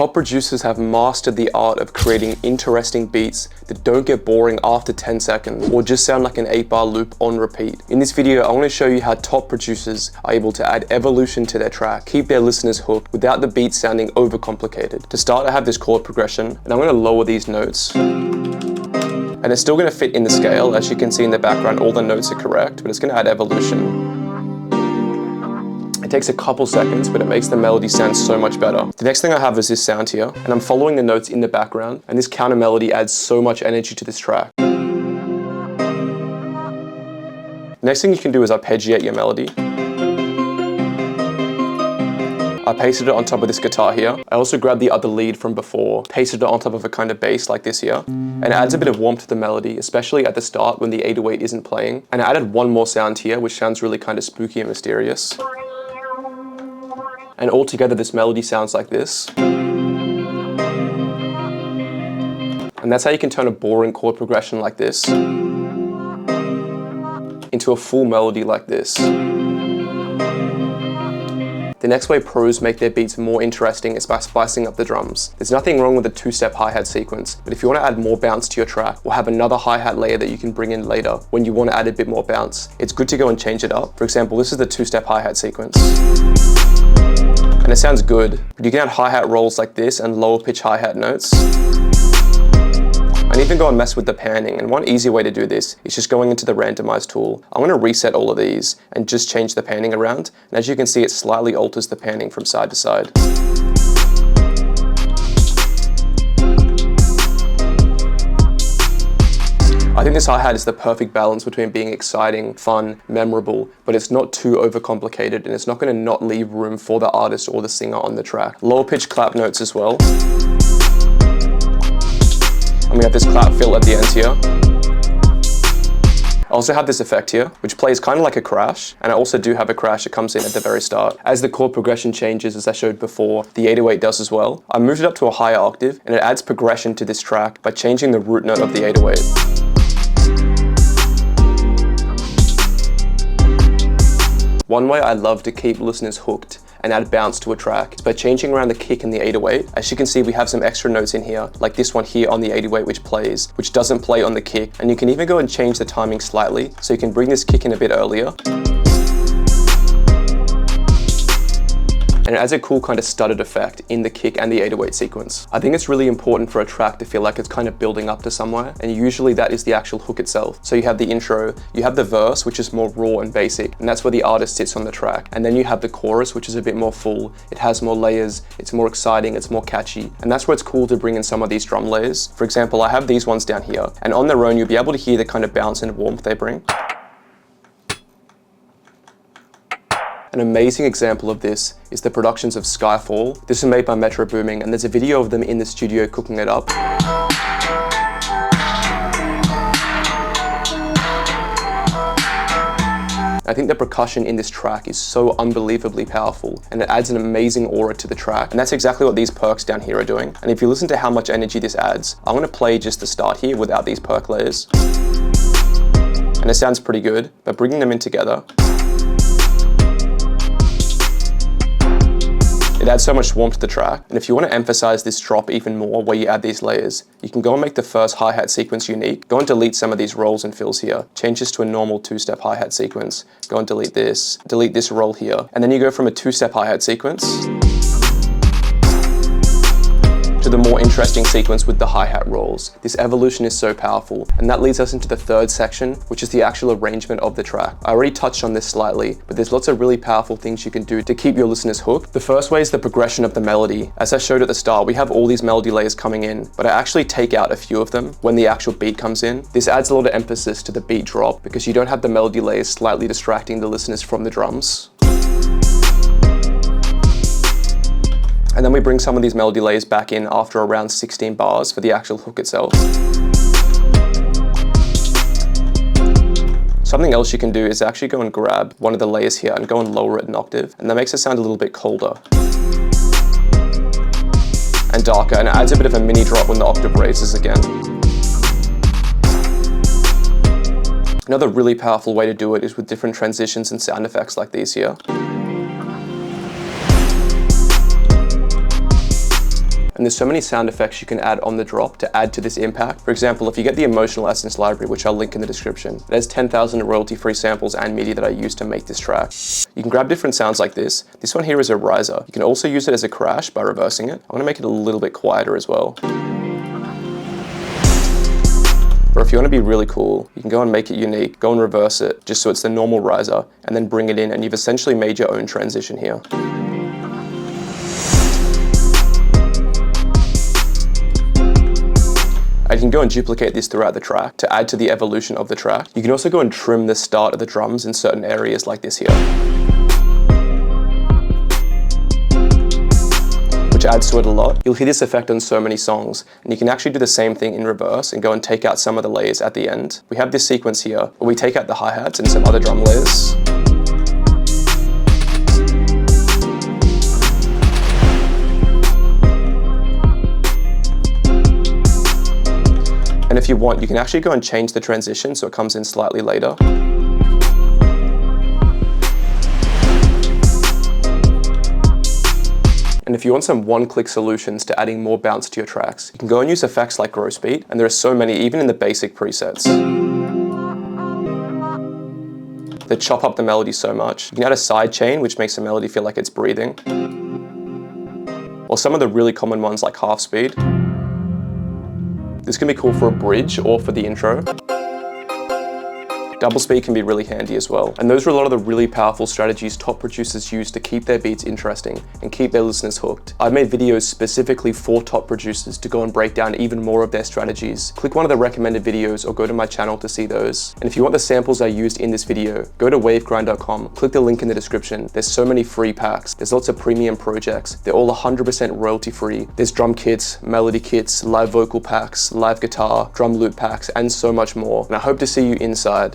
top producers have mastered the art of creating interesting beats that don't get boring after 10 seconds or just sound like an 8-bar loop on repeat. In this video, I want to show you how top producers are able to add evolution to their track, keep their listeners hooked without the beat sounding overcomplicated. To start, I have this chord progression, and I'm going to lower these notes. And it's still going to fit in the scale. As you can see in the background, all the notes are correct, but it's going to add evolution. It takes a couple seconds, but it makes the melody sound so much better. The next thing I have is this sound here, and I'm following the notes in the background, and this counter melody adds so much energy to this track. The next thing you can do is arpeggiate your melody. I pasted it on top of this guitar here. I also grabbed the other lead from before, pasted it on top of a kind of bass like this here, and it adds a bit of warmth to the melody, especially at the start when the 808 isn't playing. And I added one more sound here, which sounds really kind of spooky and mysterious. And altogether this melody sounds like this. And that's how you can turn a boring chord progression like this into a full melody like this. The next way pros make their beats more interesting is by spicing up the drums. There's nothing wrong with a two-step hi-hat sequence, but if you want to add more bounce to your track or have another hi-hat layer that you can bring in later when you want to add a bit more bounce, it's good to go and change it up. For example, this is the two-step hi-hat sequence. And it sounds good, but you can add hi-hat rolls like this and lower pitch hi-hat notes. And even go and mess with the panning. And one easy way to do this is just going into the randomize tool. I'm going to reset all of these and just change the panning around. And as you can see, it slightly alters the panning from side to side. I think this hi-hat is the perfect balance between being exciting, fun, memorable, but it's not too overcomplicated and it's not going to not leave room for the artist or the singer on the track. Lower pitch clap notes as well. And we have this clap fill at the end here. I also have this effect here, which plays kind of like a crash, and I also do have a crash that comes in at the very start. As the chord progression changes, as I showed before, the 808 does as well. I moved it up to a higher octave, and it adds progression to this track by changing the root note of the 808. One way I love to keep listeners hooked and add bounce to a track is by changing around the kick in the 808. As you can see, we have some extra notes in here, like this one here on the 808 which plays, which doesn't play on the kick. And you can even go and change the timing slightly, so you can bring this kick in a bit earlier. And it adds a cool kind of studded effect in the kick and the 808 sequence. I think it's really important for a track to feel like it's kind of building up to somewhere, and usually that is the actual hook itself. So you have the intro, you have the verse, which is more raw and basic, and that's where the artist sits on the track. And then you have the chorus, which is a bit more full. It has more layers, it's more exciting, it's more catchy. And that's where it's cool to bring in some of these drum layers. For example, I have these ones down here, and on their own, you'll be able to hear the kind of bounce and warmth they bring. An amazing example of this is the productions of Skyfall. This is made by Metro Booming, and there's a video of them in the studio cooking it up. I think the percussion in this track is so unbelievably powerful, and it adds an amazing aura to the track. And that's exactly what these perks down here are doing. And if you listen to how much energy this adds, I'm going to play just the start here without these perk layers. And it sounds pretty good, but bringing them in together, it adds so much warmth to the track. And if you want to emphasize this drop even more where you add these layers, you can go and make the first hi-hat sequence unique. Go and delete some of these rolls and fills here. Change this to a normal two-step hi-hat sequence. Go and delete this roll here. And then you go from a two-step hi-hat sequence to the more interesting sequence with the hi-hat rolls. This evolution is so powerful, and that leads us into the third section, which is the actual arrangement of the track. I already touched on this slightly, but there's lots of really powerful things you can do to keep your listeners hooked. The first way is the progression of the melody. As I showed at the start, we have all these melody layers coming in, but I actually take out a few of them when the actual beat comes in. This adds a lot of emphasis to the beat drop because you don't have the melody layers slightly distracting the listeners from the drums. And then we bring some of these melody layers back in after around 16 bars for the actual hook itself. Something else you can do is actually go and grab one of the layers here and go and lower it an octave, and that makes it sound a little bit colder and darker, and it adds a bit of a mini drop when the octave raises again. Another really powerful way to do it is with different transitions and sound effects like these here. And there's so many sound effects you can add on the drop to add to this impact. For example, if you get the Emotional Essence library, which I'll link in the description, it has 10,000 royalty-free samples and MIDI that I used to make this track. You can grab different sounds like this. This one here is a riser. You can also use it as a crash by reversing it. I want to make it a little bit quieter as well. Or if you want to be really cool, you can go and make it unique, go and reverse it, just so it's the normal riser, and then bring it in, and you've essentially made your own transition here. I can go and duplicate this throughout the track to add to the evolution of the track. You can also go and trim the start of the drums in certain areas like this here, which adds to it a lot. You'll hear this effect on so many songs, and you can actually do the same thing in reverse and go and take out some of the layers at the end. We have this sequence here where we take out the hi-hats and some other drum layers. And if you want, you can actually go and change the transition so it comes in slightly later. And if you want some one-click solutions to adding more bounce to your tracks, you can go and use effects like Gross Beat, and there are so many even in the basic presets that chop up the melody so much. You can add a side chain, which makes the melody feel like it's breathing. Or some of the really common ones like half speed. This can be cool for a bridge or for the intro. Double speed can be really handy as well. And those are a lot of the really powerful strategies top producers use to keep their beats interesting and keep their listeners hooked. I've made videos specifically for top producers to go and break down even more of their strategies. Click one of the recommended videos or go to my channel to see those. And if you want the samples I used in this video, go to wavegrind.com, click the link in the description. There's so many free packs. There's lots of premium projects. They're all 100% royalty free. There's drum kits, melody kits, live vocal packs, live guitar, drum loop packs, and so much more. And I hope to see you inside.